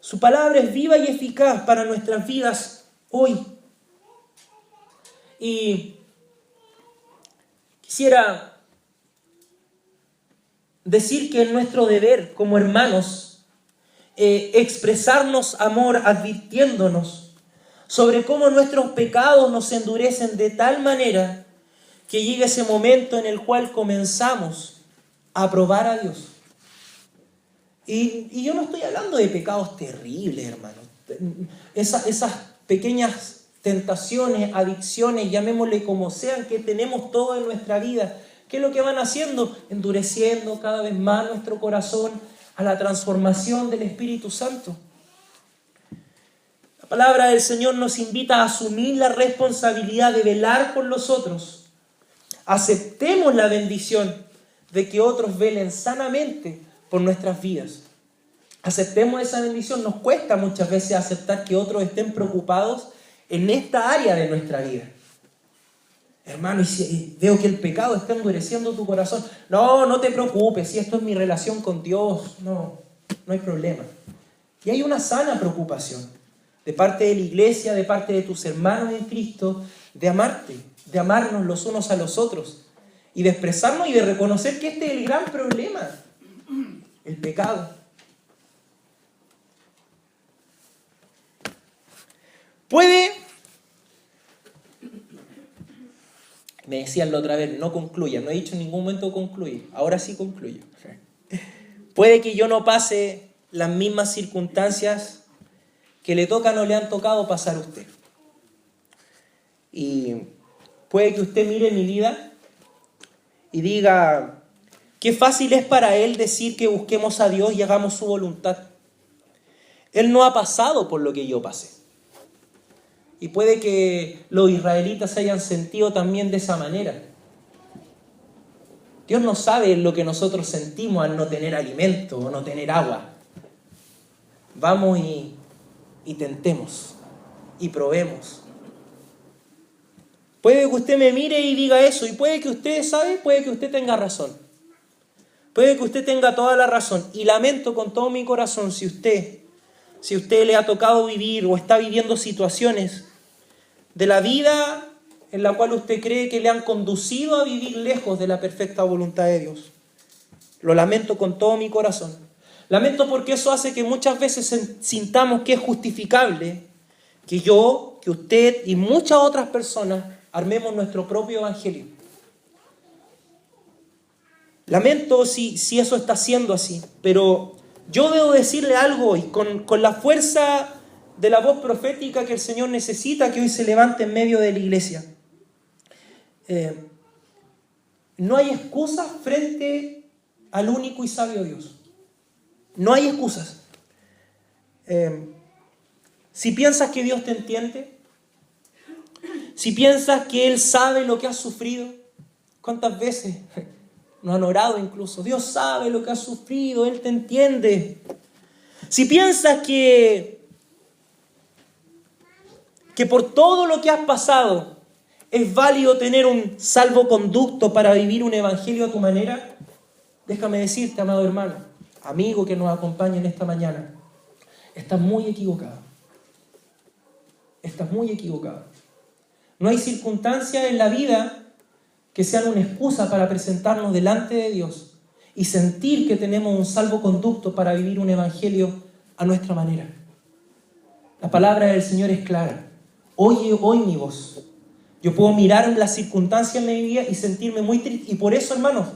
Su palabra es viva y eficaz para nuestras vidas hoy. Y quisiera decir que es nuestro deber como hermanos expresarnos amor advirtiéndonos sobre cómo nuestros pecados nos endurecen de tal manera que llegue ese momento en el cual comenzamos a probar a Dios. Y yo no estoy hablando de pecados terribles, hermanos. Esas pequeñas tentaciones, adicciones, llamémosle como sean, que tenemos todo en nuestra vida. ¿Qué es lo que van haciendo? Endureciendo cada vez más nuestro corazón a la transformación del Espíritu Santo. La palabra del Señor nos invita a asumir la responsabilidad de velar por los otros. Aceptemos la bendición de que otros velen sanamente por nuestras vidas. Aceptemos esa bendición. Nos cuesta muchas veces aceptar que otros estén preocupados en esta área de nuestra vida. Hermano, y si veo que el pecado está endureciendo tu corazón, no te preocupes, si esto es mi relación con Dios, no hay problema. Y hay una sana preocupación de parte de la iglesia, de parte de tus hermanos en Cristo, de amarte, de amarnos los unos a los otros y de expresarnos y de reconocer que este es el gran problema, el pecado. Me decían la otra vez, no concluya, no he dicho en ningún momento concluir, ahora sí concluyo. Puede que yo no pase las mismas circunstancias que le tocan o le han tocado pasar a usted. Y puede que usted mire mi vida y diga, qué fácil es para él decir que busquemos a Dios y hagamos su voluntad. Él no ha pasado por lo que yo pasé. Y puede que los israelitas se hayan sentido también de esa manera. Dios no sabe lo que nosotros sentimos al no tener alimento o no tener agua. Vamos y tentemos y probemos. Puede que usted me mire y diga eso, y puede que usted, puede que usted tenga razón. Puede que usted tenga toda la razón. Y lamento con todo mi corazón si usted le ha tocado vivir o está viviendo situaciones de la vida en la cual usted cree que le han conducido a vivir lejos de la perfecta voluntad de Dios. Lo lamento con todo mi corazón. Lamento porque eso hace que muchas veces sintamos que es justificable que yo, que usted y muchas otras personas armemos nuestro propio evangelio. Lamento si eso está siendo así, pero yo debo decirle algo hoy, con la fuerza de la voz profética que el Señor necesita que hoy se levante en medio de la iglesia. No hay excusas frente al único y sabio Dios. No hay excusas. Si piensas que Dios te entiende, si piensas que Él sabe lo que has sufrido, ¿cuántas veces nos han orado incluso? Dios sabe lo que has sufrido, Él te entiende. Si piensas que por todo lo que has pasado es válido tener un salvoconducto para vivir un evangelio a tu manera, déjame decirte, amado hermano, amigo que nos acompaña en esta mañana, estás muy equivocado. Estás muy equivocado. No hay circunstancias en la vida que sean una excusa para presentarnos delante de Dios y sentir que tenemos un salvoconducto para vivir un evangelio a nuestra manera. La palabra del Señor es clara. Oye hoy mi voz. Yo puedo mirar las circunstancias en mi vida y sentirme muy triste. Y por eso, hermanos,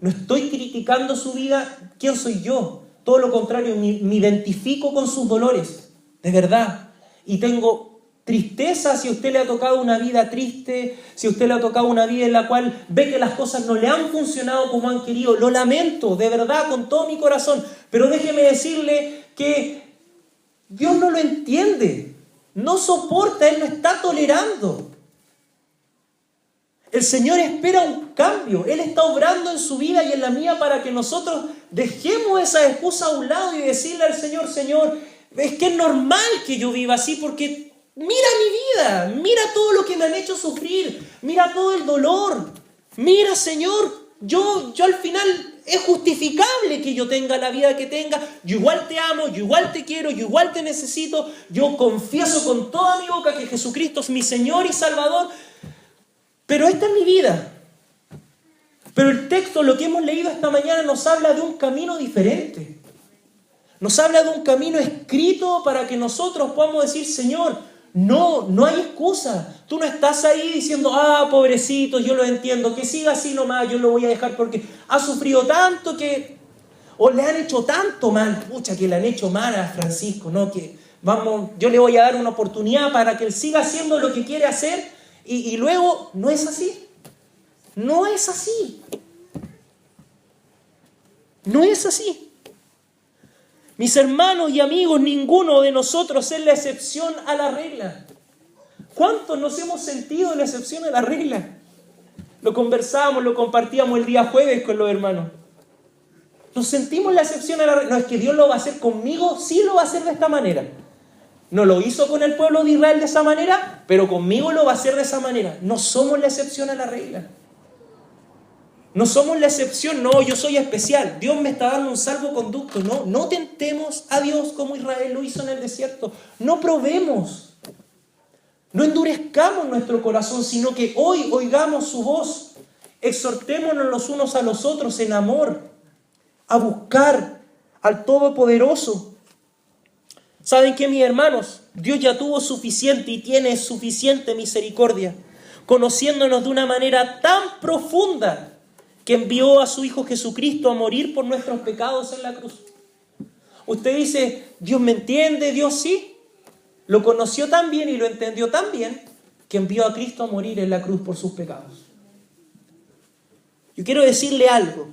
no estoy criticando su vida. ¿Quién soy yo? Todo lo contrario, me identifico con sus dolores. De verdad. Y tengo tristeza si a usted le ha tocado una vida triste, si a usted le ha tocado una vida en la cual ve que las cosas no le han funcionado como han querido. Lo lamento, de verdad, con todo mi corazón. Pero déjeme decirle que Dios no lo entiende. No soporta, Él no está tolerando. El Señor espera un cambio. Él está obrando en su vida y en la mía para que nosotros dejemos esa excusa a un lado y decirle al Señor, Señor, es que es normal que yo viva así porque mira mi vida, mira todo lo que me han hecho sufrir, mira todo el dolor. Mira, Señor, yo al final es justificable que yo tenga la vida que tenga. Yo igual te amo, yo igual te quiero, yo igual te necesito. Yo confieso con toda mi boca que Jesucristo es mi Señor y Salvador. Pero esta es mi vida. Pero el texto, lo que hemos leído esta mañana, nos habla de un camino diferente. Nos habla de un camino escrito para que nosotros podamos decir, Señor, no hay excusa. Tú no estás ahí diciendo, pobrecito, yo lo entiendo, que siga así nomás, yo lo voy a dejar porque ha sufrido tanto o le han hecho tanto mal. Pucha, que le han hecho mal a Francisco, ¿no? Que yo le voy a dar una oportunidad para que él siga haciendo lo que quiere hacer y luego no es así. No es así. No es así. Mis hermanos y amigos, ninguno de nosotros es la excepción a la regla. ¿Cuántos nos hemos sentido la excepción a la regla? Lo conversábamos, lo compartíamos el día jueves con los hermanos. Nos sentimos la excepción a la regla. No, es que Dios lo va a hacer conmigo, sí lo va a hacer de esta manera. No lo hizo con el pueblo de Israel de esa manera, pero conmigo lo va a hacer de esa manera. No somos la excepción a la regla. No somos la excepción, no, yo soy especial. Dios me está dando un salvoconducto. No tentemos a Dios como Israel lo hizo en el desierto. No probemos. No endurezcamos nuestro corazón, sino que hoy oigamos su voz. Exhortémonos los unos a los otros en amor, a buscar al Todopoderoso. ¿Saben qué, mis hermanos? Dios ya tuvo suficiente y tiene suficiente misericordia, conociéndonos de una manera tan profunda que envió a su Hijo Jesucristo a morir por nuestros pecados en la cruz. Usted dice, Dios me entiende, Dios sí. Lo conoció tan bien y lo entendió tan bien que envió a Cristo a morir en la cruz por sus pecados. Yo quiero decirle algo.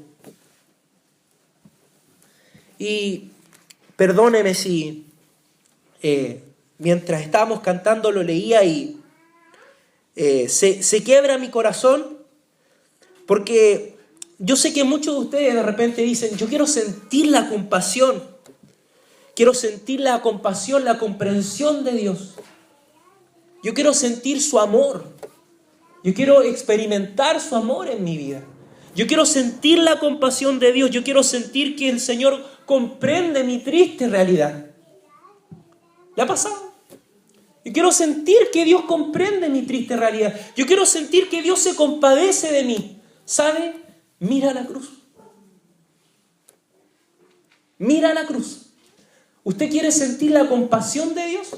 Y perdóneme si mientras estábamos cantando lo leía y se quiebra mi corazón, porque yo sé que muchos de ustedes de repente dicen, yo quiero sentir la compasión, quiero sentir la compasión, la comprensión de Dios. Yo quiero sentir su amor, yo quiero experimentar su amor en mi vida. Yo quiero sentir la compasión de Dios, yo quiero sentir que el Señor comprende mi triste realidad. ¿Le ha pasado? Yo quiero sentir que Dios comprende mi triste realidad. Yo quiero sentir que Dios se compadece de mí. ¿Sabe? Mira la cruz. Mira la cruz. ¿Usted quiere sentir la compasión de Dios?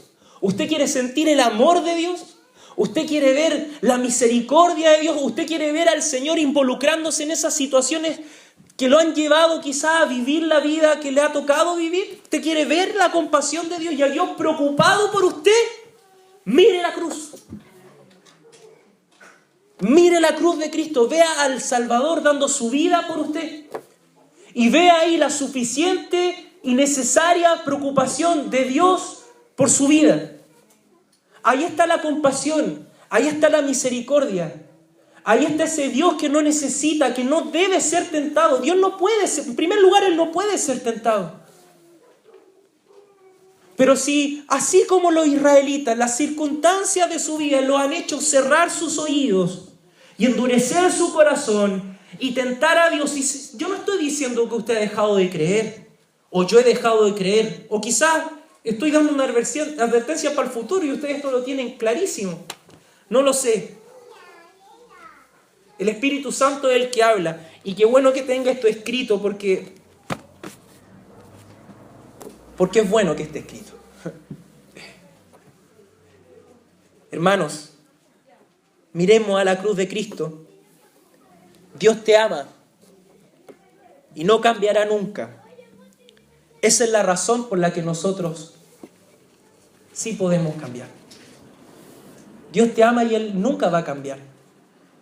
¿Usted quiere sentir el amor de Dios? ¿Usted quiere ver la misericordia de Dios? ¿Usted quiere ver al Señor involucrándose en esas situaciones que lo han llevado quizá a vivir la vida que le ha tocado vivir? ¿Usted quiere ver la compasión de Dios y a Dios preocupado por usted? Mire la cruz. Mire la cruz de Cristo. Vea al Salvador dando su vida por usted. Y vea ahí la suficiente y necesaria preocupación de Dios por su vida. Ahí está la compasión. Ahí está la misericordia. Ahí está ese Dios que no necesita, que no debe ser tentado. Dios no puede ser, en primer lugar, Él no puede ser tentado. Pero si, así como los israelitas, las circunstancias de su vida lo han hecho cerrar sus oídos y endurecer su corazón y tentar a Dios, y yo no estoy diciendo que usted ha dejado de creer, o yo he dejado de creer, o quizás estoy dando una advertencia para el futuro y ustedes esto lo tienen clarísimo. No lo sé. El Espíritu Santo es el que habla. Y qué bueno que tenga esto escrito porque es bueno que esté escrito. Hermanos, miremos a la cruz de Cristo. Dios te ama y no cambiará nunca. Esa es la razón por la que nosotros sí podemos cambiar. Dios te ama y Él nunca va a cambiar.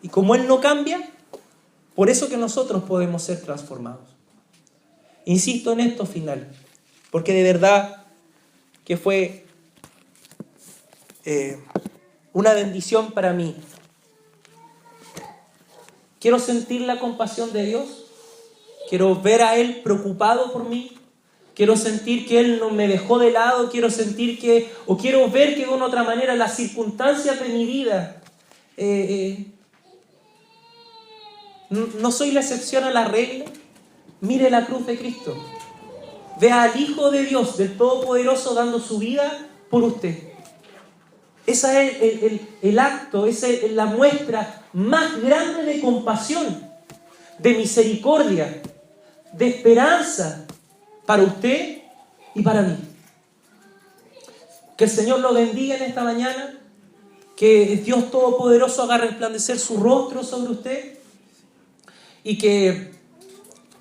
Y como Él no cambia, por eso que nosotros podemos ser transformados. Insisto en esto final, porque de verdad que fue una bendición para mí. Quiero sentir la compasión de Dios, quiero ver a Él preocupado por mí, quiero sentir que Él no me dejó de lado, quiero ver que de una u otra manera las circunstancias de mi vida no soy la excepción a la regla. Mire la cruz de Cristo. Vea al Hijo de Dios, del Todopoderoso, dando su vida por usted. Ese es el acto, esa es la muestra más grande de compasión, de misericordia, de esperanza para usted y para mí. Que el Señor lo bendiga en esta mañana, que Dios Todopoderoso haga resplandecer su rostro sobre usted y que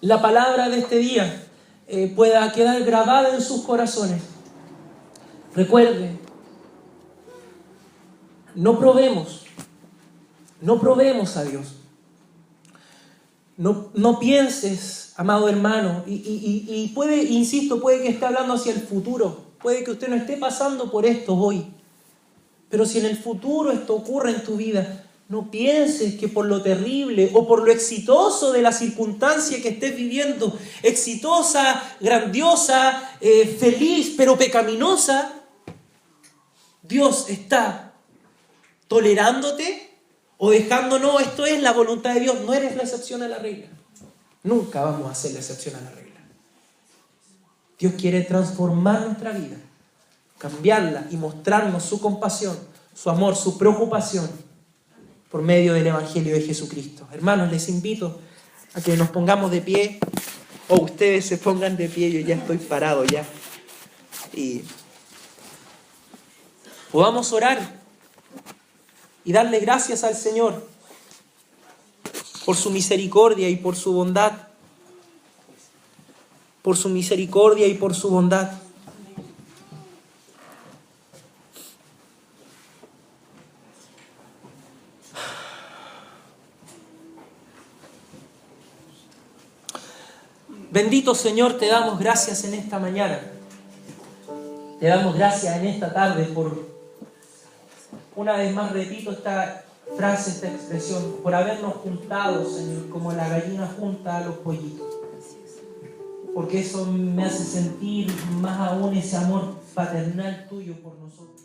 la palabra de este día pueda quedar grabada en sus corazones. Recuerde, no probemos a Dios. No pienses, amado hermano, y puede que esté hablando hacia el futuro. Puede que usted no esté pasando por esto hoy. Pero si en el futuro esto ocurre en tu vida, no pienses que por lo terrible o por lo exitoso de la circunstancia que estés viviendo, exitosa, grandiosa, feliz, pero pecaminosa, Dios está tolerándote o dejándonos. Esto es la voluntad de Dios. No eres la excepción a la regla. Nunca vamos a ser la excepción a la regla. Dios quiere transformar nuestra vida, cambiarla y mostrarnos su compasión, su amor, su preocupación por medio del Evangelio de Jesucristo. Hermanos, les invito a que nos pongamos de pie, o ustedes se pongan de pie. Yo ya estoy parado ya. Y podamos orar y darle gracias al Señor por su misericordia y por su bondad. Por su misericordia y por su bondad. Bendito Señor, te damos gracias en esta mañana. Te damos gracias en esta tarde por, una vez más repito esta frase, esta expresión, por habernos juntado, Señor, como la gallina junta a los pollitos. Porque eso me hace sentir más aún ese amor paternal tuyo por nosotros.